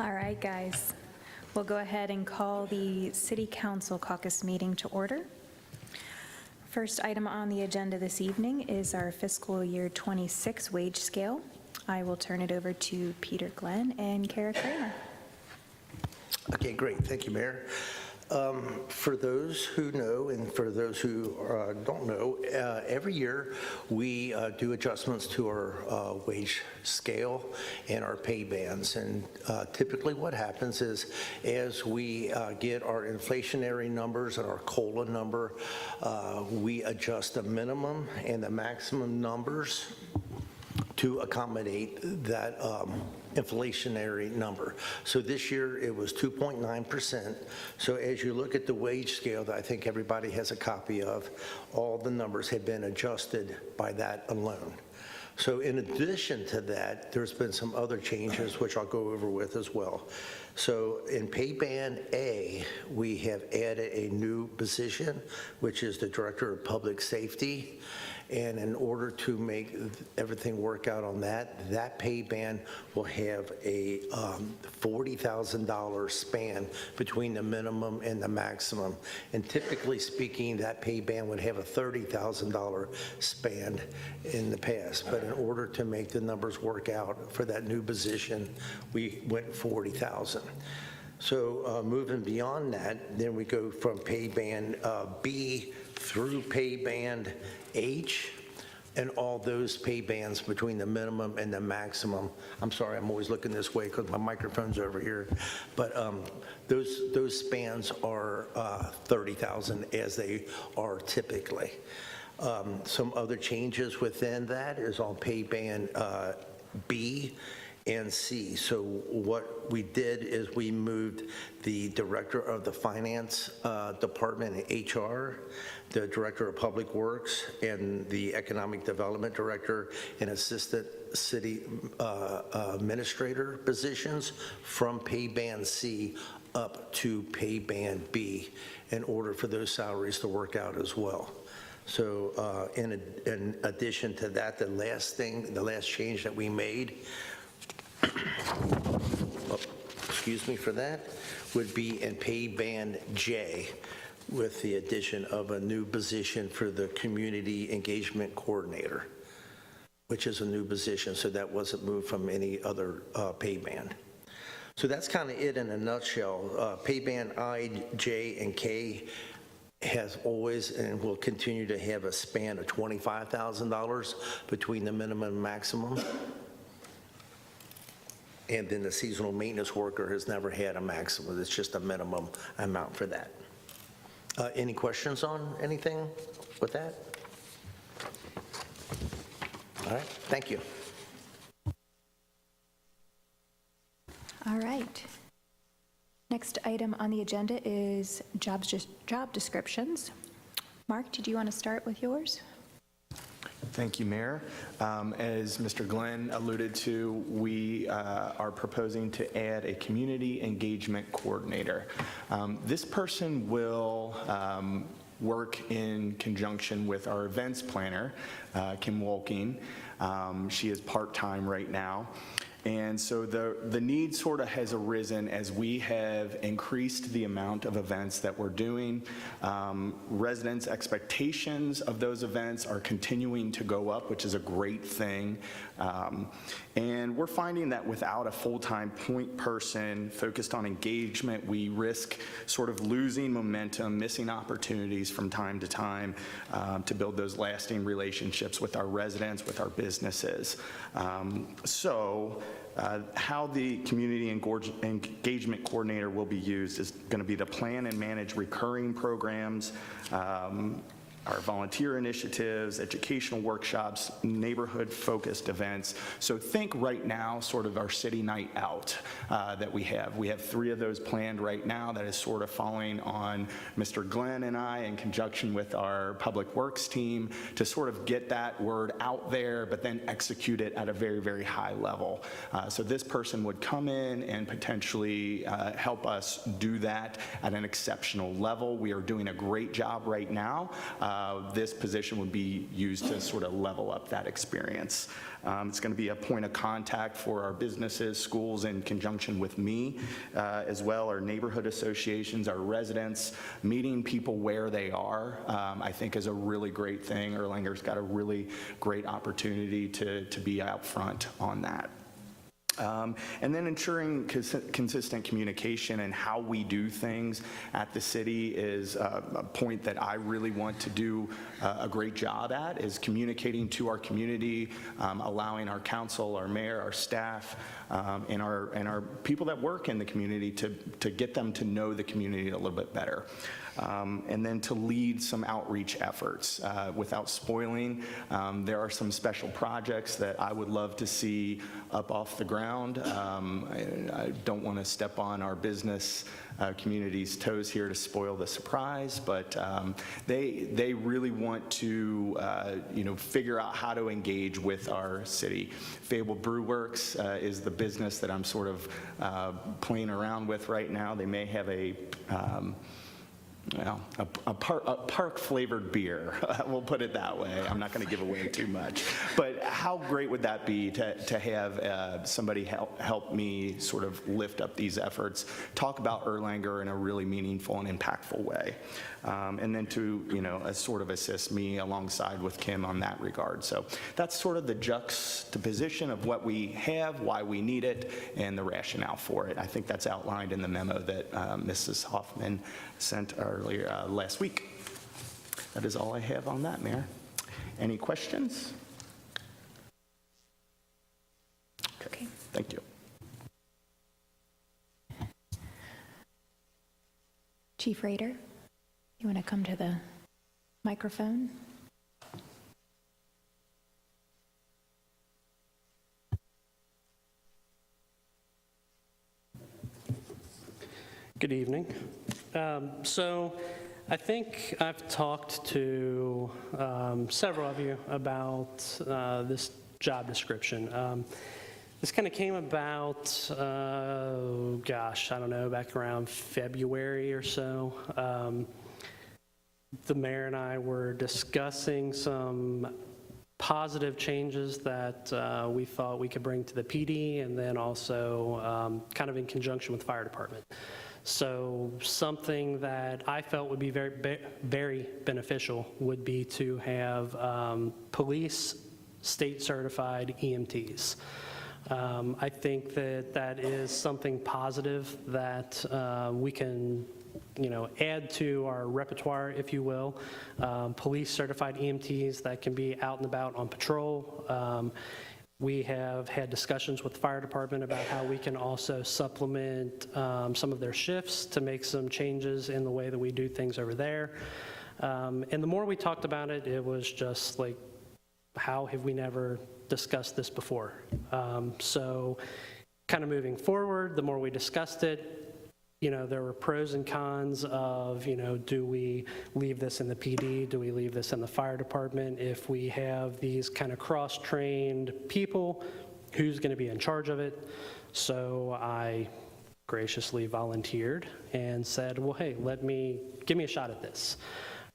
All right, guys. We'll go ahead and call the City Council Caucus meeting to order. First item on the agenda this evening is our fiscal year 26 wage scale. I will turn it over to Peter Glenn and Kara Kramer. Okay, great. Thank you, Mayor. For those who know and for those who don't know, every year we do adjustments to our wage scale and our pay bands. And typically what happens is as we get our inflationary numbers and our COLA number, we adjust the minimum and the maximum numbers to accommodate that inflationary number. So this year it was 2.9%. So as you look at the wage scale that I think everybody has a copy of, all the numbers have been adjusted by that alone. So in addition to that, there's been some other changes which I'll go over with as well. So in pay band A, we have added a new position, which is the Director of Public Safety. And in order to make everything work out on that pay band will have a $40,000 span between the minimum and the maximum. And typically speaking, that pay band would have a $30,000 span in the past. But in order to make the numbers work out for that new position, we went 40,000. So moving beyond that, then we go from pay band B through pay band H, and all those pay bands between the minimum and the maximum. I'm sorry, I'm always looking this way because my microphone's over here. But those spans are 30,000 as they are typically. Some other changes within that is on pay band B and C. So what we did is we moved the Director of the Finance Department and HR, the Director of Public Works, and the Economic Development Director and Assistant City Administrator positions from pay band C up to pay band B in order for those salaries to work out as well. So in addition to that, the last change that we made, excuse me for that, would be in pay band J with the addition of a new position for the Community Engagement Coordinator, which is a new position, so that wasn't moved from any other pay band. So that's kind of it in a nutshell. Pay band I, J, and K has always and will continue to have a span of $25,000 between the minimum and maximum. And then the seasonal maintenance worker has never had a maximum. It's just a minimum amount for that. Any questions on anything with that? All right, thank you. All right. Next item on the agenda is job descriptions. Mark, did you want to start with yours? Thank you, Mayor. As Mr. Glenn alluded to, we are proposing to add a community engagement coordinator. This person will work in conjunction with our events planner, Kim Wolking. She is part-time right now. And so the need sort of has arisen as we have increased the amount of events that we're doing. Residents' expectations of those events are continuing to go up, which is a great thing. And we're finding that without a full-time point person focused on engagement, we risk sort of losing momentum, missing opportunities from time to time to build those lasting relationships with our residents, with our businesses. How the community engagement coordinator will be used is going to be to plan and manage recurring programs, our volunteer initiatives, educational workshops, neighborhood-focused events. So think right now sort of our city night out that we have. We have 3 of those planned right now that is sort of falling on Mr. Glenn and I in conjunction with our public works team to sort of get that word out there, but then execute it at a very, very high level. So this person would come in and potentially help us do that at an exceptional level. We are doing a great job right now this position would be used to sort of level up that experience. It's going to be a point of contact for our businesses, schools, in conjunction with me, as well, our neighborhood associations, our residents. Meeting people where they are, I think, is a really great thing. Erlanger's got a really great opportunity to be out front on that. And then ensuring consistent communication and how we do things at the city is a point that I really want to do a great job at, is communicating to our community, allowing our council, our mayor, our staff, and our people that work in the community to get them to know the community a little bit better. And then to lead some outreach efforts without spoiling. There are some special projects that I would love to see up off the ground. I don't want to step on our business community's toes here to spoil the surprise, but they really want to figure out how to engage with our city. Fabled Brew Works is the business that I'm sort of playing around with right now. They may have a park-flavored beer, we'll put it that way. I'm not going to give away too much. But how great would that be to have somebody help me sort of lift up these efforts, talk about Erlanger in a really meaningful and impactful way, and then to, sort of assist me alongside with Kim on that regard. So that's sort of the juxtaposition of what we have, why we need it, and the rationale for it. I think that's outlined in the memo that Mrs. Hoffman sent earlier last week. That is all I have on that, Mayor. Any questions? Okay. Thank you. Chief Rader, you want to come to the microphone? Good evening. So I think I've talked to several of you about this job description. This kind of came about, I don't know, back around February or so. The mayor and I were discussing some positive changes that we thought we could bring to the PD, and then also kind of in conjunction with the fire department. So something that I felt would be very beneficial would be to have police state-certified EMTs. I think that is something positive that we can, add to our repertoire, if you will. Police certified EMTs that can be out and about on patrol. We have had discussions with the fire department about how we can also supplement some of their shifts to make some changes in the way that we do things over there. And the more we talked about it, it was just like, how have we never discussed this before? So kind of moving forward, the more we discussed it, there were pros and cons of, do we leave this in the PD? Do we leave this in the fire department? If we have these kind of cross-trained people, who's going to be in charge of it? So I graciously volunteered and said, well, hey, give me a shot at this.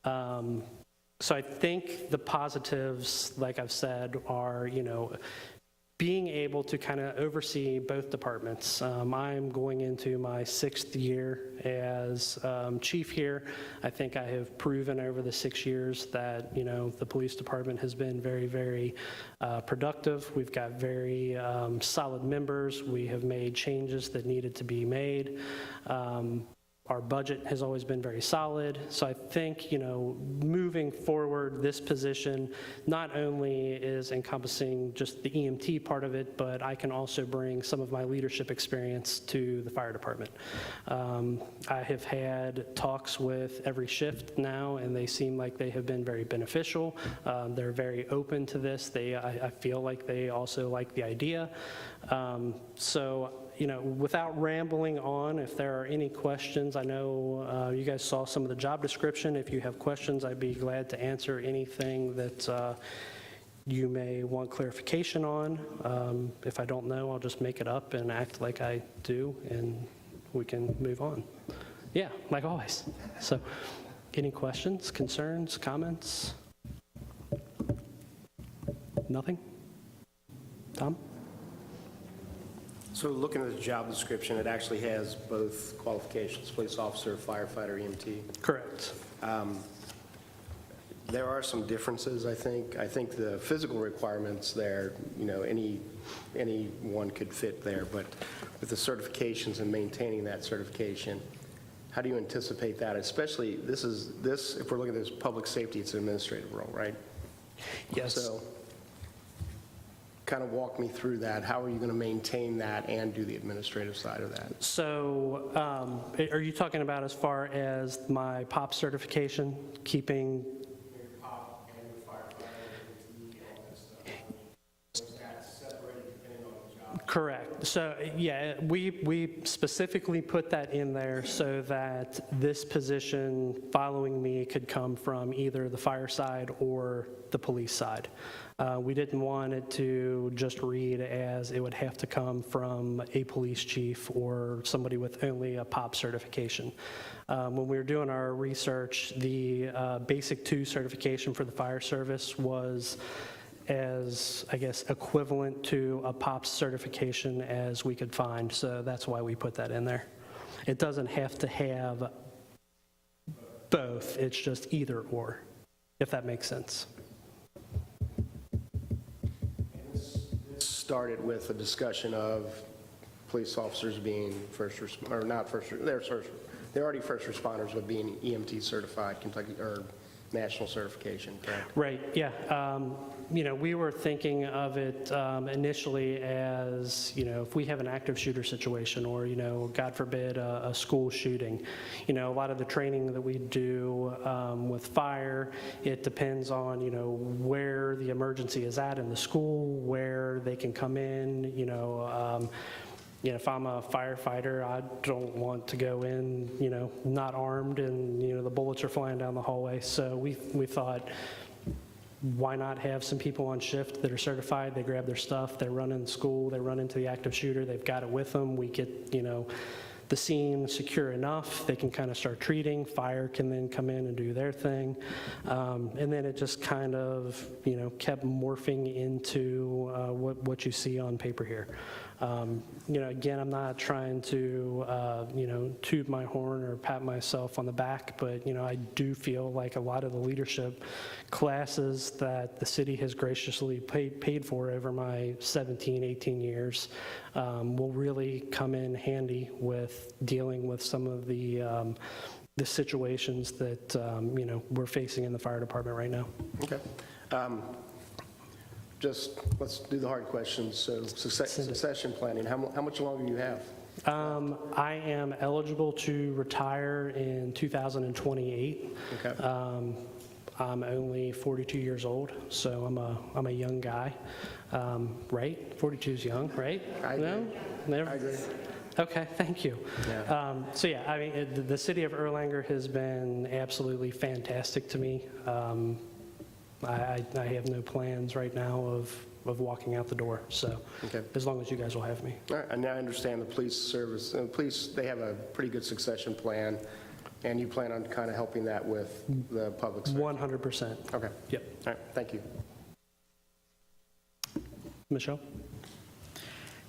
So I think the positives, like I've said, are, being able to kind of oversee both departments. I'm going into my 6th year as chief here. I think I have proven over the 6 years that, the police department has been very, very productive. We've got very solid members. We have made changes that needed to be made. Our budget has always been very solid. So I think, moving forward, this position not only is encompassing just the EMT part of it, but I can also bring some of my leadership experience to the fire department. I have had talks with every shift now, and they seem like they have been very beneficial. They're very open to this. I feel like they also like the idea. So, without rambling on, if there are any questions, I know you guys saw some of the job description. If you have questions, I'd be glad to answer anything that you may want clarification on. If I don't know, I'll just make it up and act like I do, and we can move on. Yeah, like always. So, Any questions, concerns, comments? Nothing? Tom? So looking at the job description, it actually has both qualifications, police officer, firefighter, EMT. Correct. There are some differences, I think. I think the physical requirements there, anyone could fit there, but with the certifications and maintaining that certification, how do you anticipate that? Especially, if we're looking at this public safety, it's an administrative role, right? Yes. So kind of walk me through that. How are you going to maintain that and do the administrative side of that? So are you talking about as far as my POP certification, keeping? Correct. So, yeah, we specifically put that in there so that this position following me could come from either the fire side or the police side. We didn't want it to just read as it would have to come from a police chief or somebody with only a POP certification. When we were doing our research, the Basic 2 certification for the fire service was as, I guess, equivalent to a POP certification as we could find, so that's why we put that in there. It doesn't have to have both, it's just either or, if that makes sense. Started with a discussion of police officers being they're already first responders, but being EMT certified, Kentucky, or national certification, correct? Right, yeah. We were thinking of it initially as, if we have an active shooter situation or, God forbid, a school shooting, a lot of the training that we do with fire, it depends on, where the emergency is at in the school, where they can come in, if I'm a firefighter, I don't want to go in, not armed and, the bullets are flying down the hallway. So we thought, why not have some people on shift that are certified? They grab their stuff, they run in school, they run into the active shooter, they've got it with them. We get, the scene secure enough, they can kind of start treating. Fire can then come in and do their thing. And then it just kind of, kept morphing into what you see on paper here. Again, I'm not trying to, toot my horn or pat myself on the back, but, I do feel like a lot of the leadership classes that the city has graciously paid for over my 17, 18 years will really come in handy with dealing with some of the situations that, we're facing in the fire department right now. Okay. Just let's do the hard questions. So succession planning, how much longer do you have? I am eligible to retire in 2028. Okay. I'm only 42 years old, so I'm a young guy, right? 42 is young, right? I agree. No? Never? I agree. Okay, thank you. Yeah. So yeah, I mean, the city of Erlanger has been absolutely fantastic to me. I have no plans right now of walking out the door, so Okay. as long as you guys will have me. All right, and now I understand the police service, police, they have a pretty good succession plan, and you plan on kind of helping that with the public service? 100%. Okay. Yep. All right, thank you. Michelle?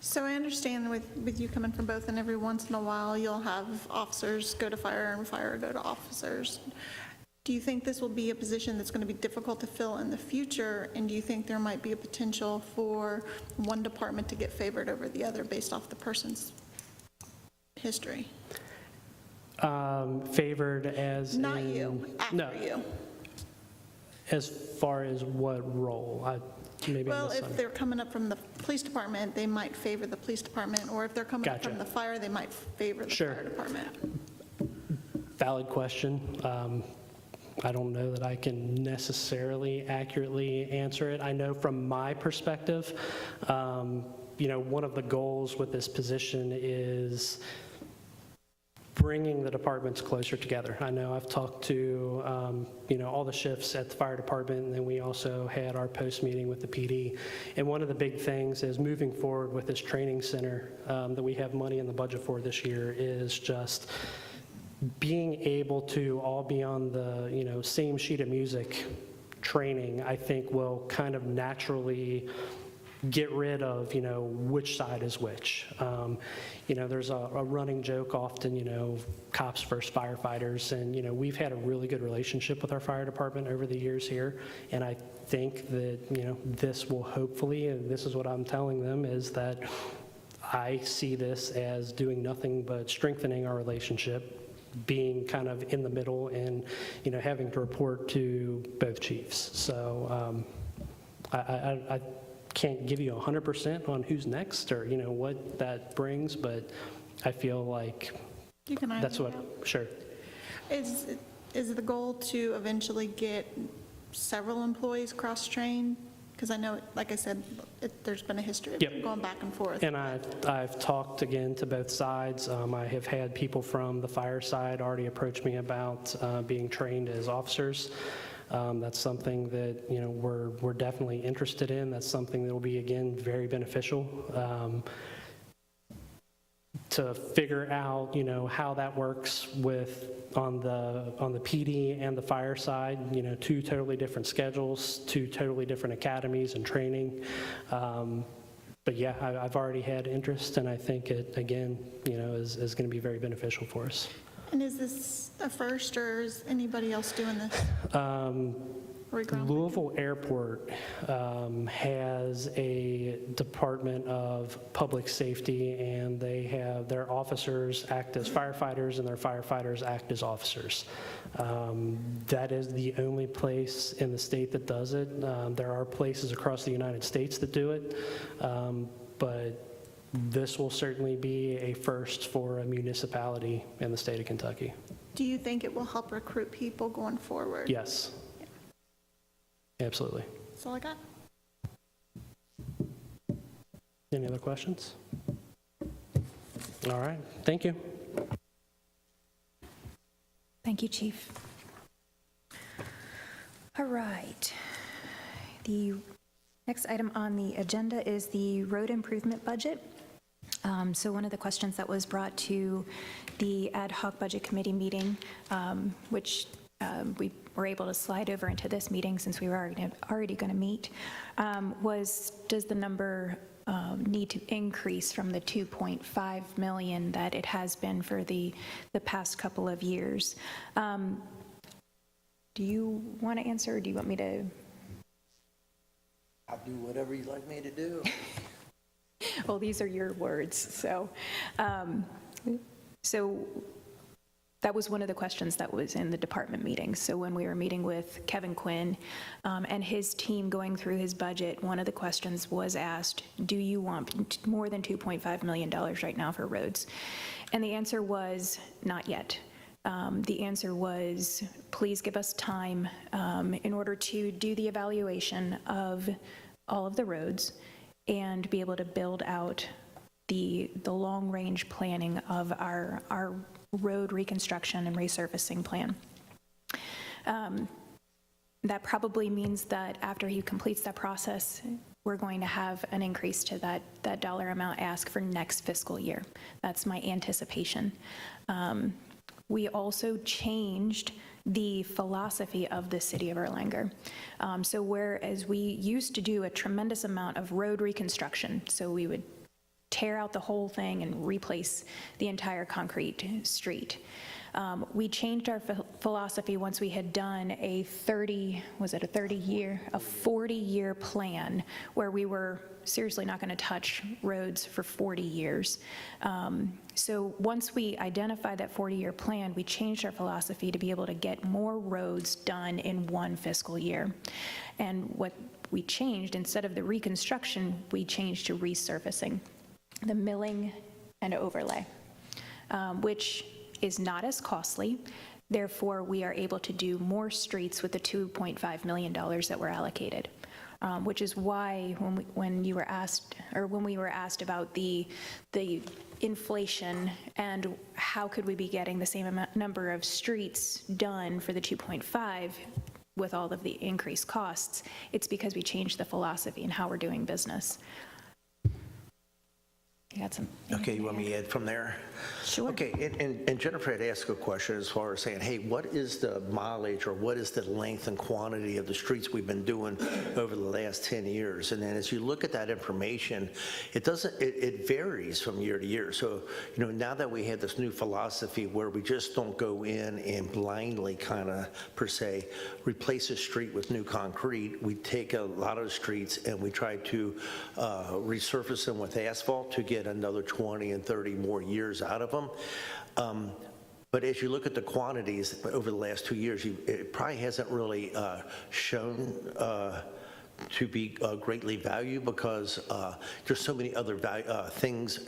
So I understand with you coming from both, and every once in a while, you'll have officers go to fire and fire go to officers. Do you think this will be a position that's going to be difficult to fill in the future? And do you think there might be a potential for one department to get favored over the other based off the person's history? Favored as Not in- you, No. after you. As far as what role? Maybe Well, missed if something. they're coming up from the police department, they might favor the police department, or if they're coming up Gotcha. from the fire, they might favor the Sure. fire department. Valid question. I don't know that I can necessarily accurately answer it. I know from my perspective, one of the goals with this position is bringing the departments closer together. I know I've talked to, all the shifts at the fire department, and then we also had our post meeting with the PD. And one of the big things is moving forward with this training center that we have money in the budget for this year is just being able to all be on the, same sheet of music training, I think will kind of naturally get rid of, which side is which. There's a running joke often, cops versus firefighters, and, we've had a really good relationship with our fire department over the years here, and I think that, this will hopefully, and this is what I'm telling them, is that I see this as doing nothing but strengthening our relationship, being kind of in the middle and, having to report to both chiefs. So I can't give you 100% on who's next or, what that brings, but I feel like You can that's iron what, it out. sure. Is the goal to eventually get several employees cross-trained? Because I know, like I said, there's been a history of Yep. going back and forth. And I've talked again to both sides. I have had people from the fire side already approach me about being trained as officers. That's something that, we're definitely interested in. That's something that will be, again, very beneficial to figure out, how that works on the PD and the fire side, two totally different schedules, two totally different academies and training. But yeah, I've already had interest, and I think it, again, is going to be very beneficial for us. And is this a first, or is anybody else doing this? Are we groundbreaking? Louisville Airport has a Department of Public Safety, and they have their officers act as firefighters and their firefighters act as officers. That is the only place in the state that does it. There are places across the United States that do it, but this will certainly be a first for a municipality in the state of Kentucky. Do you think it will help recruit people going forward? Yes. Absolutely. That's all I got. Any other questions? All right, thank you. Thank you, Chief. All right. The next item on the agenda is the road improvement budget. So one of the questions that was brought to the ad hoc budget committee meeting, which we were able to slide over into this meeting since we were already going to meet, was does the number need to increase from the 2.5 million that it has been for the past couple of years? Do you want to answer, or do you want me to? I'll do whatever you'd like me to do. Well, these are your words, so that was one of the questions that was in the department meeting. So when we were meeting with Kevin Quinn and his team going through his budget, one of the questions was asked, do you want more than $2.5 million right now for roads? And the answer was, not yet. The answer was, please give us time in order to do the evaluation of all of the roads and be able to build out the long-range planning of our road reconstruction and resurfacing plan. That probably means that after he completes that process, we're going to have an increase to that dollar amount ask for next fiscal year. That's my anticipation. We also changed the philosophy of the city of Erlanger. So whereas we used to do a tremendous amount of road reconstruction, so we would tear out the whole thing and replace the entire concrete street. We changed our philosophy once we had done a 40-year plan where we were seriously not going to touch roads for 40 years. So once we identified that 40-year plan, we changed our philosophy to be able to get more roads done in one fiscal year. And what we changed, instead of the reconstruction, we changed to resurfacing, the milling and overlay, which is not as costly. Therefore, we are able to do more streets with the $2.5 million that were allocated, which is why when we were asked about the inflation and how could we be getting the same number of streets done for the 2.5 with all of the increased costs, it's because we changed the philosophy and how we're doing business. you had some. Okay, you want me to add from there? Sure. Okay, and Jennifer had asked a question as far as saying, hey, what is the mileage or what is the length and quantity of the streets we've been doing over the last 10 years? And then as you look at that information, it varies from year to year. So, now that we have this new philosophy where we just don't go in and blindly kind of, per se, replace a street with new concrete, we take a lot of the streets and we try to resurface them with asphalt to get another 20 and 30 more years out of them. But as you look at the quantities over the last 2 years, it probably hasn't really shown to be greatly valued because there's so many other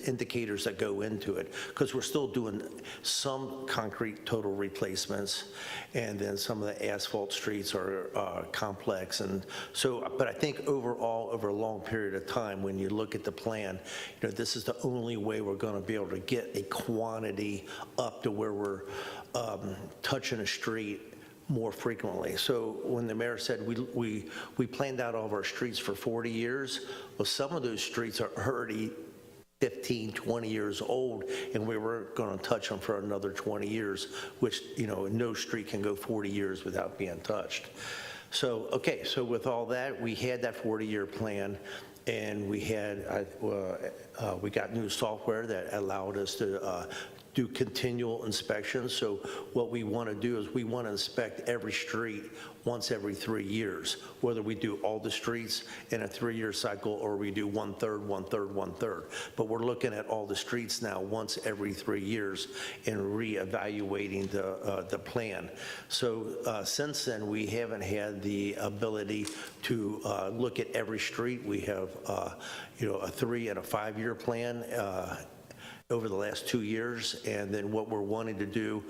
indicators that go into it, because we're still doing some concrete total replacements, and then some of the asphalt streets are complex. And so, but I think overall, over a long period of time, when you look at the plan, this is the only way we're going to be able to get a quantity up to where we're touching a street more frequently. So when the mayor said we planned out all of our streets for 40 years, well, some of those streets are already 15, 20 years old, and we were going to touch them for another 20 years, which, no street can go 40 years without being touched. So, okay, so with all that, we had that 40-year plan, and we got new software that allowed us to do continual inspections. So what we want to do is we want to inspect every street once every 3 years, whether we do all the streets in a 3-year cycle or we do 1/3, 1/3, 1/3. But we're looking at all the streets now once every 3 years and reevaluating the plan. So since then, we haven't had the ability to look at every street. We have a 3 and a 5-year plan over the last 2 years, and then what we're wanting to do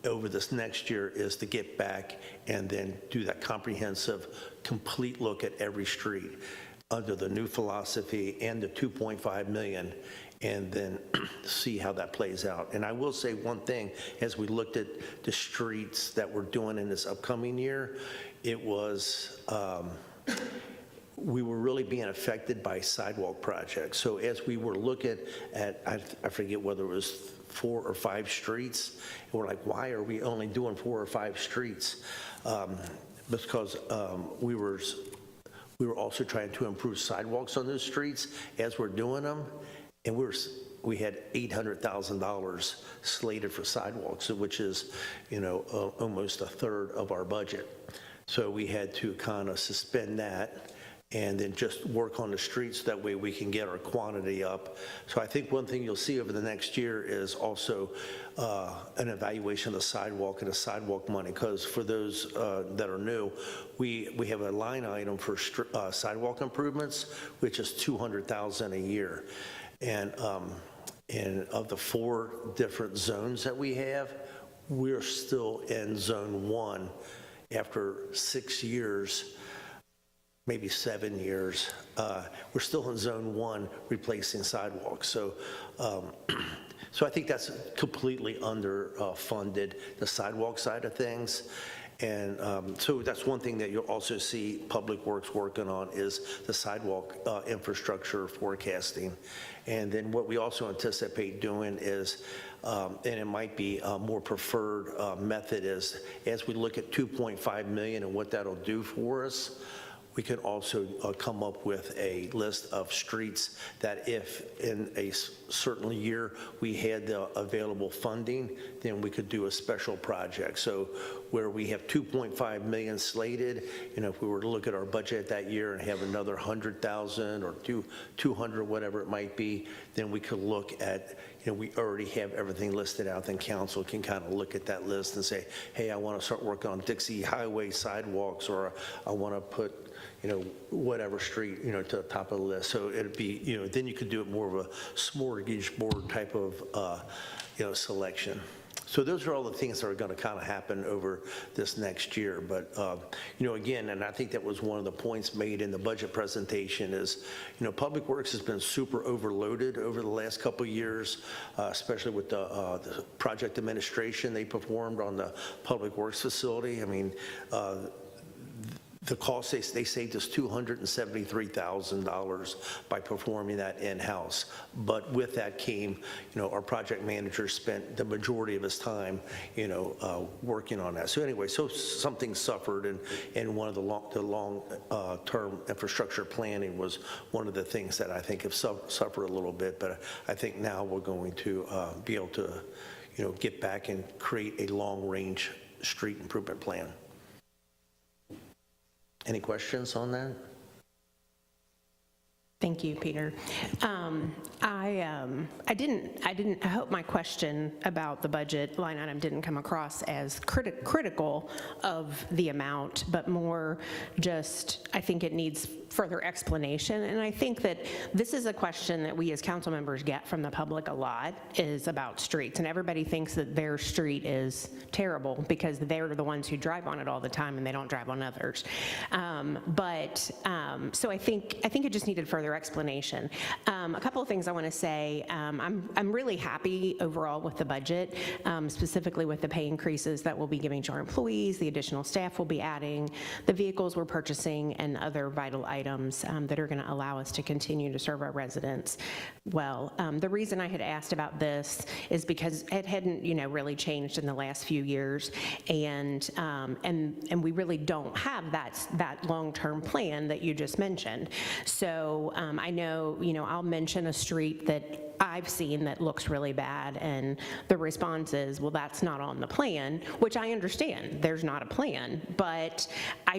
over this next year is to get back and then do that comprehensive, complete look at every street under the new philosophy and the 2.5 million, and then see how that plays out. And I will say one thing, as we looked at the streets that we're doing in this upcoming year, it was, we were really being affected by sidewalk projects. So as we were looking at, I forget whether it was 4 or 5 streets, and we're like, why are we only doing 4 or 5 streets? Because we were also trying to improve sidewalks on those streets as we're doing them, and we had $800,000 slated for sidewalks, which is, almost a third of our budget. So we had to kind of suspend that and then just work on the streets. That way we can get our quantity up. So I think one thing you'll see over the next year is also an evaluation of the sidewalk and the sidewalk money, because for those that are new, we have a line item for sidewalk improvements, which is $200,000 a year. And of the 4 different zones that we have, we're still in zone 1 after 6 years, maybe 7 years. We're still in zone 1 replacing sidewalks. So I think that's completely underfunded, the sidewalk side of things. And so that's one thing that you'll also see Public Works working on is the sidewalk infrastructure forecasting. And then what we also anticipate doing is, and it might be a more preferred method, is as we look at 2.5 million and what that'll do for us, we could also come up with a list of streets that if in a certain year we had the available funding, then we could do a special project. So where we have 2.5 million slated, if we were to look at our budget that year and have another 100,000 or 200, whatever it might be, then we could look at, we already have everything listed out, then council can kind of look at that list and say, hey, I want to start working on Dixie Highway sidewalks, or I want to put, whatever street, to the top of the list. So it'd be, then you could do it more of a smorgasbord type of, selection. So those are all the things that are going to kind of happen over this next year. But, again, and I think that was one of the points made in the budget presentation is, Public Works has been super overloaded over the last couple of years, especially with the project administration they performed on the Public Works facility. I mean, The cost, they saved us $273,000 by performing that in-house. But with that came, our project manager spent the majority of his time, working on that. So anyway, so something suffered, and one of the long-term infrastructure planning was one of the things that I think have suffered a little bit. But I think now we're going to be able to, get back and create a long-range street improvement plan. Any questions on that? Thank you, Peter. I hope my question about the budget line item didn't come across as critical of the amount, but more just, I think it needs further explanation. And I think that this is a question that we as council members get from the public a lot, is about streets. And everybody thinks that their street is terrible because they're the ones who drive on it all the time and they don't drive on others. So I think it just needed further explanation. A couple of things I want to say. I'm really happy overall with the budget, specifically with the pay increases that we'll be giving to our employees, the additional staff we'll be adding, the vehicles we're purchasing, and other vital items that are going to allow us to continue to serve our residents well. The reason I had asked about this is because it hadn't, really changed in the last few years, and we really don't have that long-term plan that you just mentioned. So I know, I'll mention a street that I've seen that looks really bad, and the response is, well, that's not on the plan, which I understand. There's not a plan, but I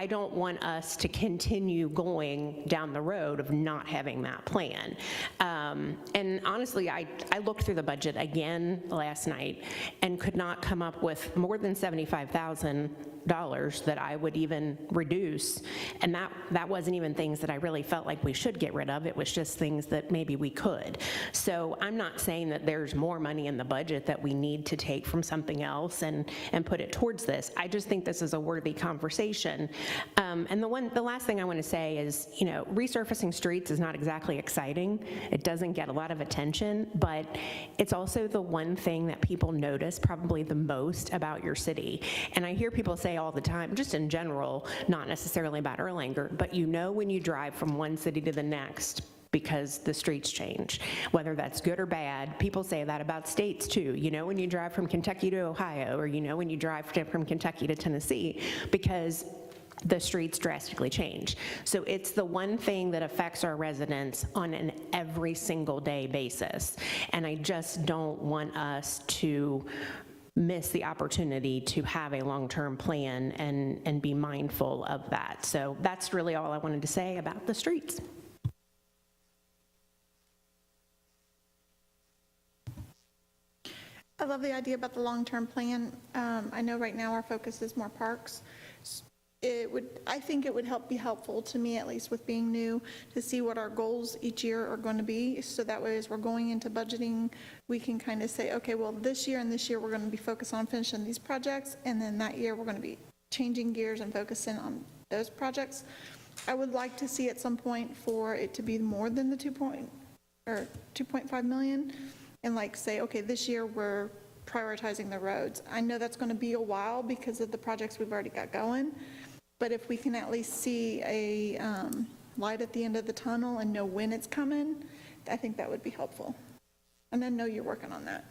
don't want us to continue going down the road of not having that plan. And honestly, I looked through the budget again last night and could not come up with more than $75,000 that I would even reduce, and that wasn't even things that I really felt like we should get rid of. It was just things that maybe we could. So I'm not saying that there's more money in the budget that we need to take from something else and put it towards this. I just think this is a worthy conversation. And the last thing I want to say is, resurfacing streets is not exactly exciting. It doesn't get a lot of attention, but it's also the one thing that people notice probably the most about your city. And I hear people say all the time, just in general, not necessarily about Erlanger, but when you drive from one city to the next, because the streets change, whether that's good or bad. People say that about states too. When you drive from Kentucky to Ohio, or when you drive from Kentucky to Tennessee, because the streets drastically change. So it's the one thing that affects our residents on an every single day basis. And I just don't want us to miss the opportunity to have a long-term plan and be mindful of that. So that's really all I wanted to say about the streets. I love the idea about the long-term plan. I know right now our focus is more parks. I think it would be helpful to me, at least with being new, to see what our goals each year are going to be. So that way, as we're going into budgeting, we can kind of say, okay, well, this year and this year, we're going to be focused on finishing these projects. And then that year, we're going to be changing gears and focusing on those projects. I would like to see at some point for it to be more than the 2.5 million. And say, okay, this year we're prioritizing the roads. I know that's going to be a while because of the projects we've already got going, but if we can at least see a light at the end of the tunnel and know when it's coming, I think that would be helpful. And I know you're working on that.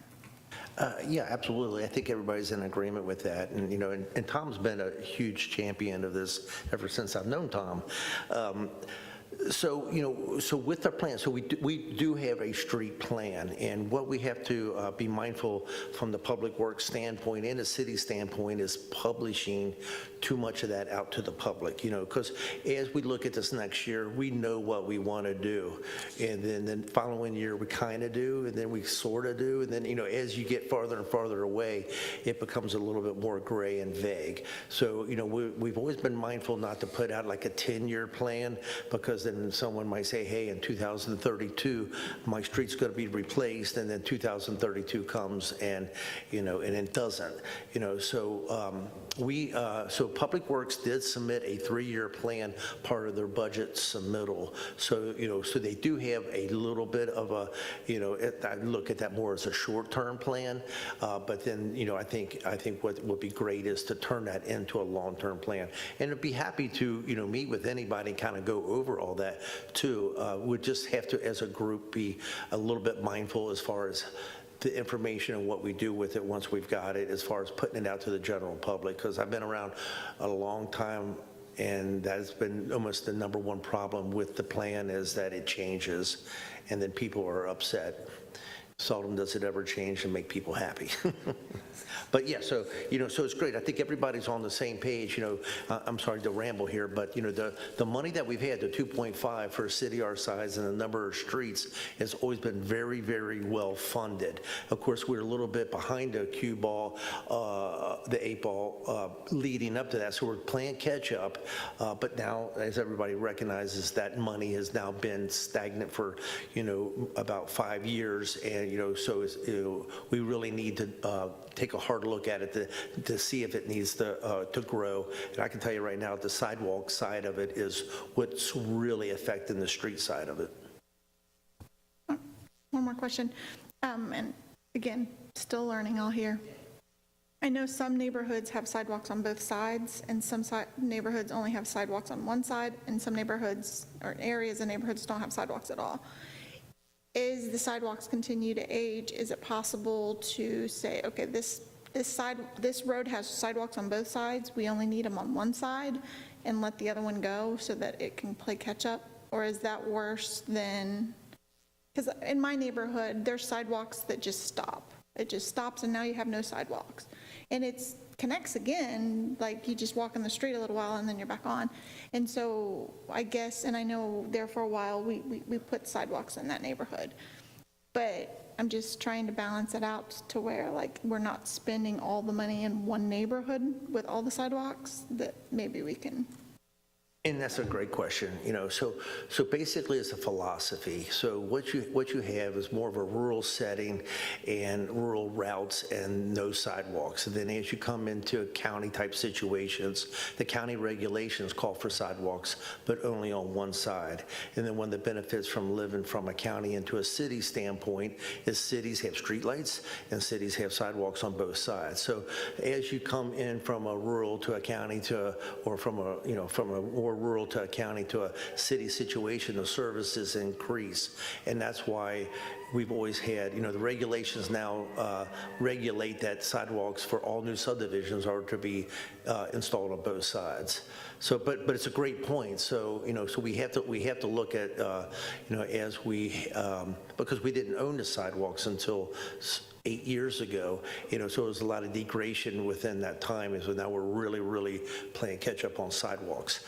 Yeah, absolutely. I think everybody's in agreement with that. And, and Tom's been a huge champion of this ever since I've known Tom. So with our plan, so we do have a street plan, and what we have to be mindful from the public works standpoint and the city standpoint is publishing too much of that out to the public, because as we look at this next year, we know what we want to do, and then the following year we kind of do, and then we sort of do, and then, as you get farther and farther away, it becomes a little bit more gray and vague. So, we've always been mindful not to put out like a 10-year plan, because because then someone might say, hey, in 2032, my street's going to be replaced, and then 2032 comes and, and it doesn't. So Public Works did submit a 3-year plan, part of their budget submittal. So, so they do have a little bit of a, I look at that more as a short-term plan. But then, I think what would be great is to turn that into a long-term plan. And I'd be happy to, meet with anybody and kind of go over all that too. We just have to, as a group, be a little bit mindful as far as the information and what we do with it once we've got it, as far as putting it out to the general public, because I've been around a long time, and that has been almost the number one problem with the plan, is that it changes, and then people are upset. Seldom does it ever change and make people happy. But yeah, so, so it's great. I think everybody's on the same page. I'm sorry to ramble here, but, the money that we've had, the 2.5 for a city our size and the number of streets, has always been very, very well funded. Of course, we're a little bit behind the cue ball, the 8 ball leading up to that. So we're playing catch up. But now, as everybody recognizes, that money has now been stagnant for, about 5 years. And, so we really need to take a hard look at it to see if it needs to grow. And I can tell you right now, the sidewalk side of it is what's really affecting the street side of it. One more question. And again, still learning all here. I know some neighborhoods have sidewalks on both sides, and some neighborhoods only have sidewalks on one side, and some neighborhoods or areas of neighborhoods don't have sidewalks at all. As the sidewalks continue to age, is it possible to say, okay, this road has sidewalks on both sides, we only need them on one side, and let the other one go so that it can play catch up? Or is that worse than, because in my neighborhood, there's sidewalks that just stop. It just stops, and now you have no sidewalks. And it connects again, like you just walk in the street a little while and then you're back on. And so I guess, and I know there for a while, we put sidewalks in that neighborhood. But I'm just trying to balance it out to where, like, we're not spending all the money in one neighborhood with all the sidewalks, that maybe we can. And that's a great question. So basically it's a philosophy. So what you have is more of a rural setting and rural routes and no sidewalks. And then as you come into county type situations, the county regulations call for sidewalks, but only on one side. And then one of the benefits from living from a county into a city standpoint is cities have streetlights and cities have sidewalks on both sides. So as you come in from a rural to a county or from a more rural to a county to a city situation, the services increase. And that's why we've always had, the regulations now regulate that sidewalks for all new subdivisions are to be installed on both sides. So, but it's a great point. So, so we have to look at, as we, because we didn't own the sidewalks until 8 years ago, so it was a lot of degradation within that time, and so now we're really, really playing catch up on sidewalks.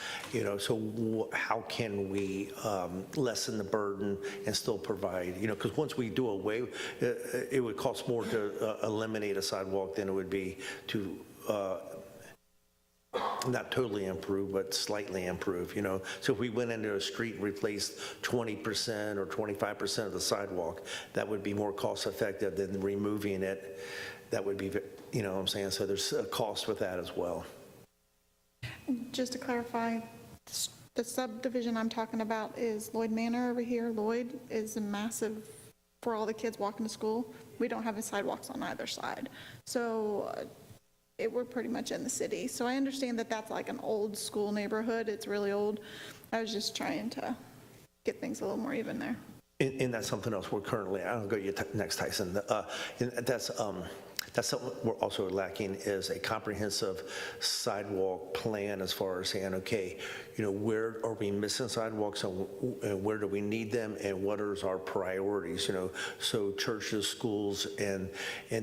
So how can we lessen the burden and still provide, because once we do away, it would cost more to eliminate a sidewalk than it would be to not totally improve, but slightly improve, So if we went into a street and replaced 20% or 25% of the sidewalk, that would be more cost effective than removing it. That would be, what I'm saying? So there's a cost with that as well. Just to clarify, the subdivision I'm talking about is Lloyd Manor over here. Lloyd is a massive, for all the kids walking to school. We don't have any sidewalks on either side. So we're pretty much in the city. So I understand that that's like an old school neighborhood. It's really old. I was just trying to get things a little more even there. And that's something else we're currently, I'll go to you next, Tyson. And that's something we're also lacking, is a comprehensive sidewalk plan as far as saying, okay, where are we missing sidewalks and where do we need them and what are our priorities, so churches, schools, and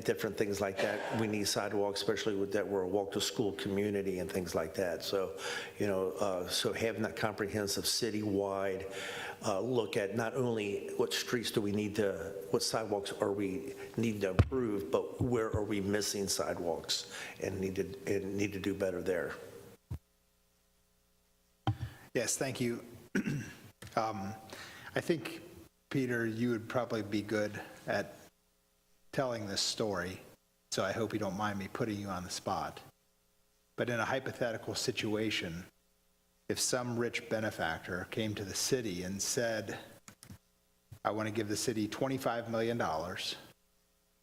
different things like that. We need sidewalks, especially with that we're a walk to school community and things like that. So, so having that comprehensive citywide look at not only what streets do we need to, what sidewalks are we need to improve, but where are we missing sidewalks and need to do better there. Yes, thank you. I think, Peter, you would probably be good at telling this story, so I hope you don't mind me putting you on the spot. But in a hypothetical situation, if some rich benefactor came to the city and said, I want to give the city $25 million,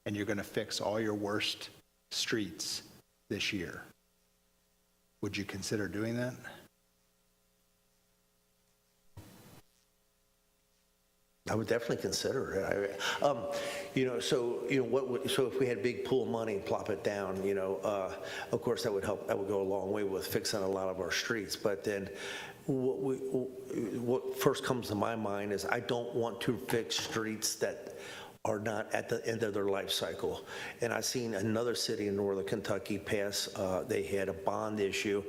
and you're going to fix all your worst streets this year, would you consider doing that? I would definitely consider it. So if we had a big pool of money, plop it down, of course that would help, that would go a long way with fixing a lot of our streets. But then what first comes to my mind is I don't want to fix streets that are not at the end of their life cycle. And I've seen another city in northern Kentucky pass, they had a bond issue,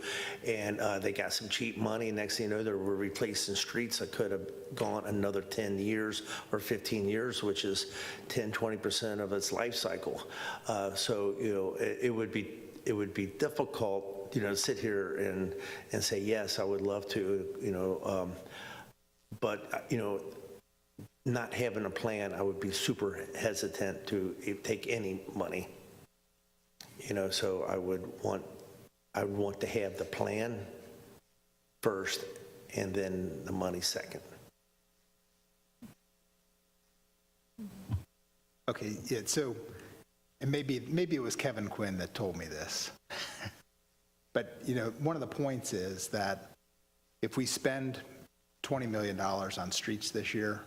and they got some cheap money. Next thing you know, they were replacing streets that could have gone another 10 years or 15 years, which is 10, 20% of its life cycle. It would be difficult, to sit here and say, yes, I would love to, but not having a plan, I would be super hesitant to take any money. So I would want to have the plan first and then the money second. Okay, yeah, so, and maybe it was Kevin Quinn that told me this. But, one of the points is that if we spend $20 million on streets this year,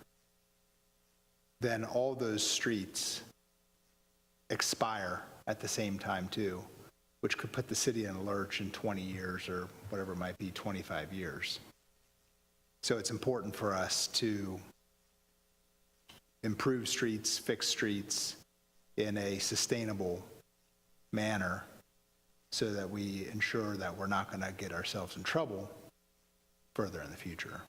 then all those streets expire at the same time too, which could put the city in a lurch in 20 years or whatever it might be, 25 years. So it's important for us to improve streets, fix streets in a sustainable manner so that we ensure that we're not going to get ourselves in trouble further in the future.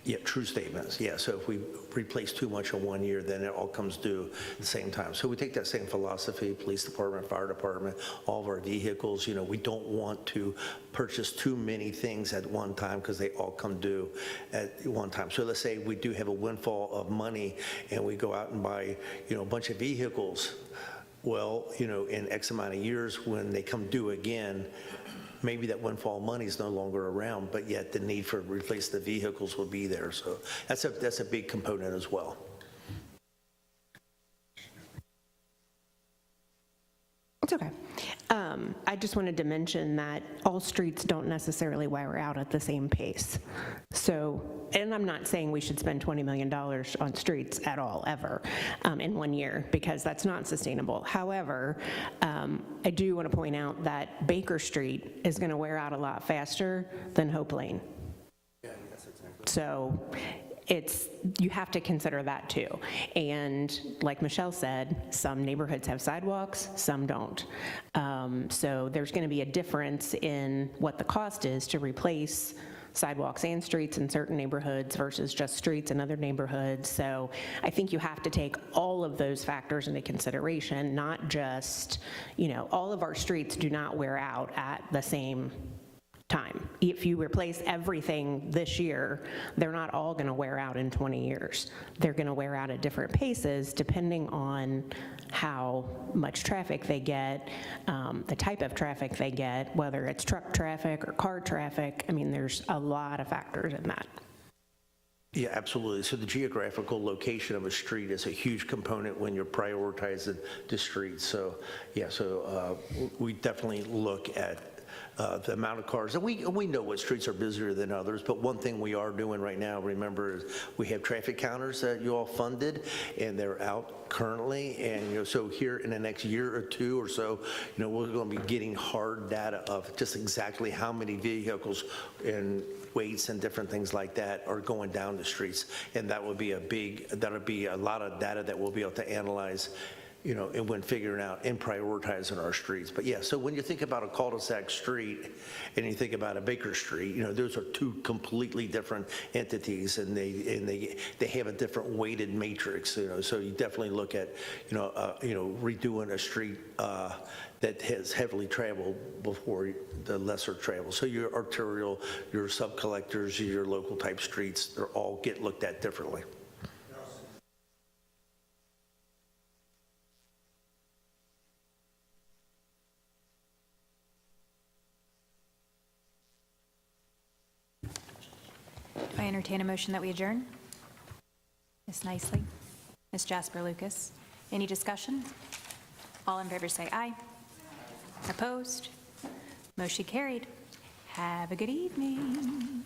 Yeah, true statements. Yeah, so if we replace too much in 1 year, then it all comes due at the same time. So we take that same philosophy, police department, fire department, all of our vehicles, we don't want to purchase too many things at one time because they all come due at one time. So let's say we do have a windfall of money and we go out and buy, a bunch of vehicles. Well, in X amount of years when they come due again, maybe that windfall money is no longer around, but yet the need for replace the vehicles will be there. So that's a big component as well. It's okay. I just wanted to mention that all streets don't necessarily wear out at the same pace. So, and I'm not saying we should spend $20 million on streets at all, ever, in 1 year, because that's not sustainable. However, I do want to point out that Baker Street is going to wear out a lot faster than Hope Lane. Yeah, that's exactly. So you have to consider that too. And like Michelle said, some neighborhoods have sidewalks, some don't. So there's going to be a difference in what the cost is to replace sidewalks and streets in certain neighborhoods versus just streets in other neighborhoods. So I think you have to take all of those factors into consideration, not just, all of our streets do not wear out at the same time. If you replace everything this year, they're not all going to wear out in 20 years. They're going to wear out at different paces depending on how much traffic they get, the type of traffic they get, whether it's truck traffic or car traffic. I mean, there's a lot of factors in that. Yeah, absolutely. So the geographical location of a street is a huge component when you're prioritizing the streets. So yeah, we definitely look at the amount of cars. And we know what streets are busier than others, but one thing we are doing right now, remember, is we have traffic counters that you all funded, and they're out currently. And so here in the next year or two or so, we're going to be getting hard data of just exactly how many vehicles and weights and different things like that are going down the streets. And that would be a lot of data that we'll be able to analyze and when figuring out and prioritizing our streets. But yeah, so when you think about a cul-de-sac street and you think about a Baker Street, those are two completely different entities, and they have a different weighted matrix. So you definitely look at redoing a street that has heavily traveled before the lesser travel. So your arterial, your sub-collectors, your local type streets, they're all get looked at differently. I entertain a motion that we adjourn. Ms. Nicely, Ms. Jasper Lucas. Any discussion? All in favor say aye. Opposed? Motion carried. Have a good evening.